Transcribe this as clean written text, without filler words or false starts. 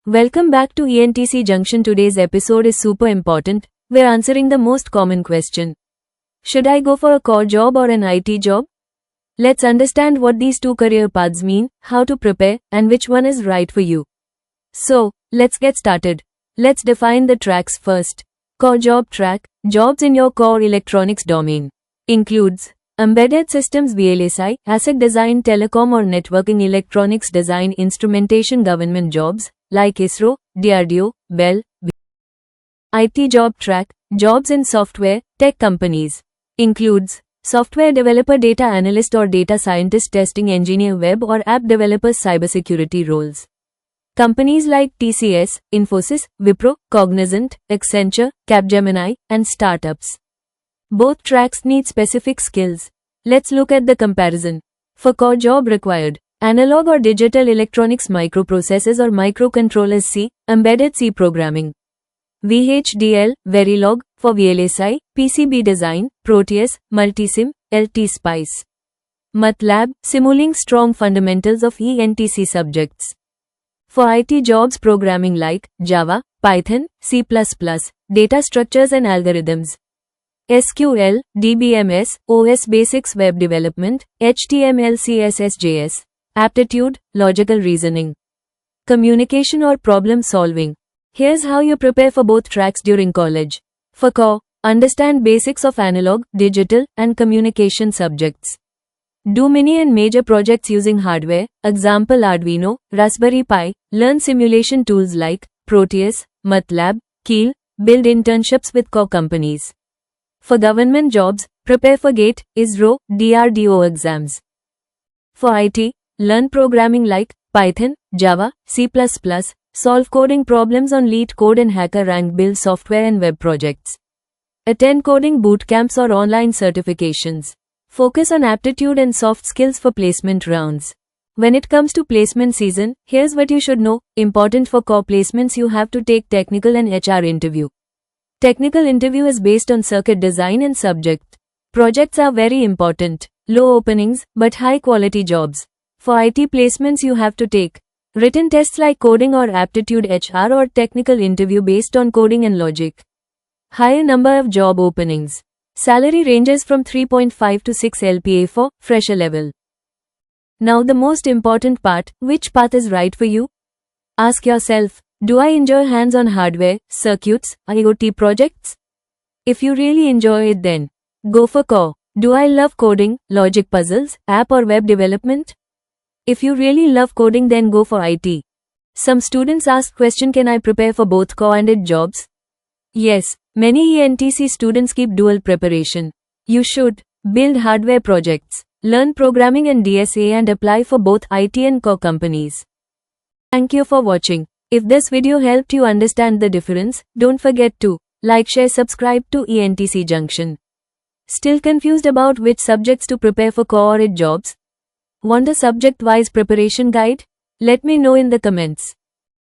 Welcome back to ENTC Junction. Today's episode is super important. We're answering the most common question. Should I go for a core job or an IT job? Let's understand what these two career paths mean, how to prepare, and which one is right for you. So, let's get started. Let's define the tracks first. Core job track, jobs in your core electronics domain. Includes Embedded Systems VLSI, ASIC design, telecom or networking, electronics design, instrumentation, government jobs, like ISRO, DRDO, BEL. IT job track, jobs in software, tech companies. Includes software developer, data analyst or data scientist, testing engineer, web or app developers, cybersecurity roles. Companies like TCS, Infosys, Wipro, Cognizant, Accenture, Capgemini, and startups. Both tracks need specific skills. Let's look at the comparison. For core job required, analog or digital electronics, microprocessors or microcontrollers, C, embedded C programming. VHDL, Verilog, for VLSI, PCB design, Proteus, Multisim, LT Spice. MATLAB, Simulink, strong fundamentals of ENTC subjects. For IT jobs, programming like Java, Python, C++, data structures and algorithms. SQL, DBMS, OS basics, web development, HTML, CSS, JS. Aptitude, logical reasoning. Communication or problem solving. Here's how you prepare for both tracks during college. For core, understand basics of analog, digital, and communication subjects. Do mini and major projects using hardware, example Arduino, Raspberry Pi. Learn simulation tools like Proteus, MATLAB, Keil. Build internships with core companies. For government jobs, prepare for GATE, ISRO, DRDO exams. For IT, learn programming like Python, Java, C++, solve coding problems on LeetCode and HackerRank, build software and web projects. Attend coding bootcamps or online certifications. Focus on aptitude and soft skills for placement rounds. When it comes to placement season, here's what you should know. Important for core placements, you have to take technical and HR interview. Technical interview is based on circuit design and subject. Projects are very important. Low openings, but high quality jobs. For IT placements, you have to take written tests like coding or aptitude, HR or technical interview based on coding and logic. Higher number of job openings. Salary ranges from 3.5 to 6 LPA for fresher level. Now the most important part, which path is right for you? Ask yourself, do I enjoy hands-on hardware, circuits, IoT projects? If you really enjoy it, then go for core. Do I love coding, logic puzzles, app or web development? If you really love coding, then go for IT. Some students ask question, can I prepare for both core and IT jobs? Yes, many ENTC students keep dual preparation. You should build hardware projects, learn programming and DSA and apply for both IT and core companies. Thank you for watching. If this video helped you understand the difference, don't forget to like, share, subscribe to ENTC Junction. Still confused about which subjects to prepare for core or IT jobs? Want a subject-wise preparation guide? Let me know in the comments.